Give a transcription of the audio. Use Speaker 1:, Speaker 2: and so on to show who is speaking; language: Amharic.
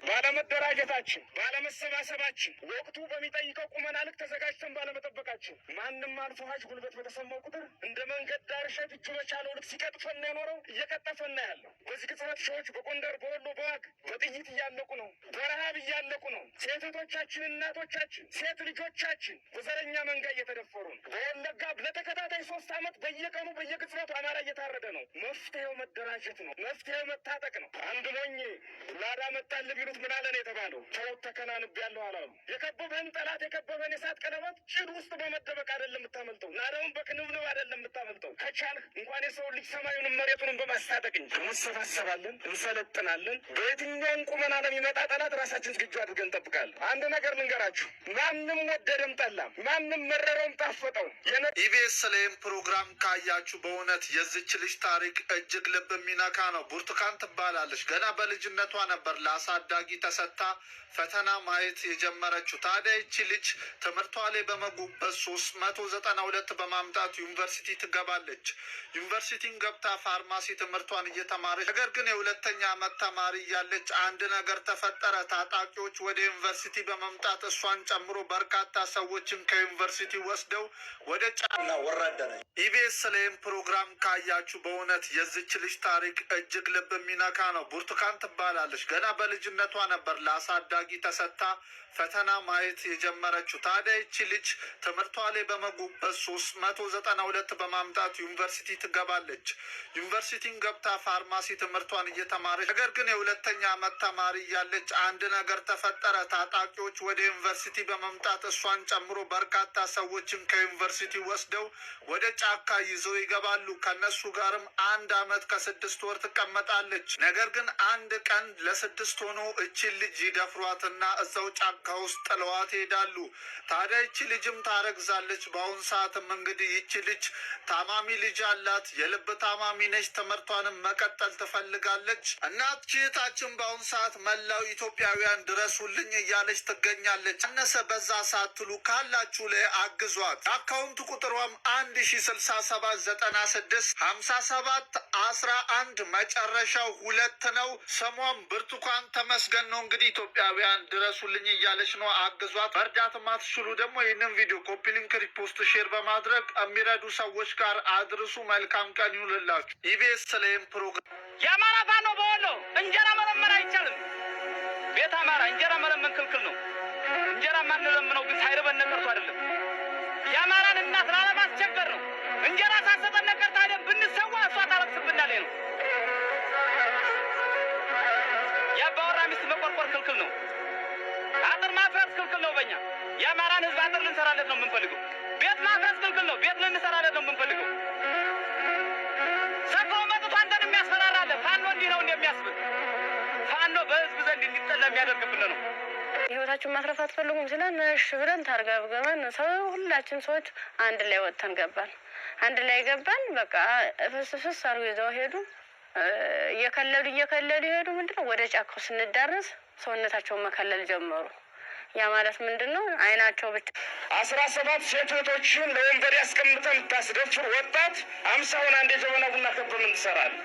Speaker 1: ባለመደራጀታችን ባለመሰባሰባችን ወቅቱ በሚጠይቀው ቁመና ልክ ተዘጋጅተን ባለመጠበቃችን ማንም አልፎ ሀጅ ጉልበት በተሰማው ቁጥር እንደ መንገድ ዳር እሸት እጁ በቻለው ልክ ሲቀጥፈና የኖረው እየቀጠፈና ያለው በዚህ ቅጽበት ሺዎች በጎንደር በወሎ በዋግ በጥይት እያለቁ ነው፣ በረሃብ እያለቁ ነው። ሴት እህቶቻችን እናቶቻችን ሴት ልጆቻችን በዘረኛ መንጋ እየተደፈሩ ነው። በወለጋ ለተከታታይ 3 ዓመት በየቀኑ በየቅጽበቱ አማራ እየታረደ ነው። መፍትሄው መደራጀት ነው። መፍትሄው መታጠቅ ነው። አንድ ሞኝ ላዳ መጣል ቢሉት ምን አለ ነው የተባለው? ተወት ተከናንብ ያለው አላሉ። የከበበህን ጠላት የከበበህን የሳት ቀለበት ጭድ ውስጥ በመደበቅ አይደለም የምታመልጠው፣ ናዳውን በክንብንብ አይደለም የምታመልጠው። ከቻልህ እንኳን የሰው ልጅ ሰማዩንም መሬቱንም በማስታጠቅ እንጂ እንሰባሰባለን፣ እንሰለጥናለን። በየትኛውም ቁመና ለሚመጣ ጠላት ራሳችን ዝግጁ አድርገን እንጠብቃለን። አንድ ነገር ልንገራችሁ፣ ማንም ወደደም ጠላም፣ ማንም መረረውም ጣፈጠው
Speaker 2: ኢቢኤስ ላይም ፕሮግራም ካያችሁ በእውነት የዚች ልጅ ታሪክ እጅግ ልብ የሚነካ ነው። ብርቱካን ትባላለች። ገና በልጅነቷ ነበር ለአሳዳጊ ተሰጥታ ፈተና ማየት የጀመረችው። ታዲያ ይቺ ልጅ ትምህርቷ ላይ በመጉበት 392 በማምጣት ዩኒቨርሲቲ ትገባለች። ዩኒቨርሲቲን ገብታ ፋርማሲ ትምህርቷን እየተማረች ነገር ግን የሁለተኛ ዓመት ተማሪ እያለች አንድ ነገር ተፈጠረ። ታጣቂዎች ወደ ዩኒቨርሲቲ በመምጣት እሷን ጨምሮ በርካታ ሰዎችን ከዩኒቨርሲቲ ወስደው ወደ ጫና ወረደነ። ኢቢኤስ ላይም ፕሮግራም ካያችሁ በእውነት የዚች ልጅ ታሪክ እጅግ ልብ የሚነካ ነው። ብርቱካን ትባላለች። ገና በልጅነቷ ነበር ለአሳዳጊ ተሰጥታ ፈተና ማየት የጀመረችው። ታዲያ ይቺ ልጅ ትምህርቷ ላይ በመጉበት 392 በማምጣት ዩኒቨርሲቲ ትገባለች። ዩኒቨርሲቲን ገብታ ፋርማሲ ትምህርቷን እየተማረች ነገር ግን የሁለተኛ ዓመት ተማሪ እያለች አንድ ነገር ተፈጠረ። ታጣቂዎች ወደ ዩኒቨርሲቲ በመምጣት እሷን ጨምሮ በርካታ ሰዎችን ከዩኒቨርሲቲ ወስደው ወደ ጫካ ይዘው ይገባሉ። ከነሱ ጋርም 1 ዓመት ከ6 ወር ትቀመጣለች። ነገር ግን አንድ ቀን ለ6 ሆኖ እቺን ልጅ ይደፍሯትና እዛው ጫካ ውስጥ ጥለዋት ይሄዳሉ። ታዲያ ይቺ ልጅም ታረግዛለች። በአሁን ሰዓትም እንግዲህ ይቺ ልጅ ታማሚ ልጅ አላት። የልብ ታማሚ ነች። ትምህርቷንም መቀጠል ትፈልጋለች። እናት ችታችን በአሁን ሰዓት መላው ኢትዮጵያውያን ድረሱልኝ እያለች ትገኛለች። አነሰ በዛ ሳትሉ ካላችሁ ላይ አግዟት። አካውንት ቁጥሯም 1067965711 መጨረሻው 2 ነው። ስሟም ብርቱካን ተመስገን ነው። እንግዲህ ኢትዮጵያውያን ድረሱልኝ እያለች ነው። አግዟት። መርዳት ማትችሉ ደግሞ ይህንን ቪዲዮ ኮፒ ሊንክ፣ ሪፖስት፣ ሼር በማድረግ የሚረዱ ሰዎች ጋር አድርሱ። መልካም ቀን ይሁንላችሁ። ኢቢኤስ ላይም ፕሮግራም
Speaker 1: የአማራ ፋኖ በወሎ እንጀራ መለመን አይቻልም። ቤት አማራ እንጀራ መለመን ክልክል ነው። እንጀራ ማንለምነው ግን ሳይርበን ቀርቶ አይደለም። የአማራን እናት ላለማስቸገር ነው። እንጀራ ሳሰጠን ቀርታ አይደለም። ብንሰዋ እሷ ታለቅስብናለች ነው። የአባወራ ሚስት መቆርቆር ክልክል ነው። አጥር ማፍረስ ክልክል ነው። በእኛ የአማራን ሕዝብ አጥር ልንሰራለት ነው የምንፈልገው። ቤት ማፍረስ ክልክል ነው። ቤት ልንሰራለት ነው የምንፈልገው። ሰክሮ መጥቶ አንተን የሚያስፈራራለ ፋኖ እንዲህ ነው እንደሚያስብል ፋኖ በሕዝብ ዘንድ እንዲጠላ የሚያደርግብን ነው።
Speaker 3: ህይወታችን ማትረፍ አትፈልጉም ስለን እሺ ብለን ታርጋብገባን ሰው ሁላችን ሰዎች አንድ ላይ ወጥተን ገባን። አንድ ላይ ገባን። በቃ ፍስፍስ አርገው ይዘው ሄዱ። እየከለሉ ሄዱ። ምንድነው ወደ ጫካው ስንዳረስ ሰውነታቸውን መከለል ጀመሩ። ያ ማለት ምንድነው? አይናቸው ብቻ
Speaker 1: 17 ሴቶችን ለወንበር ያስቀምጠን ታስደፍር ወጣት 50ውን አንዴ ጀበና ቡና ከበምን ትሰራለህ።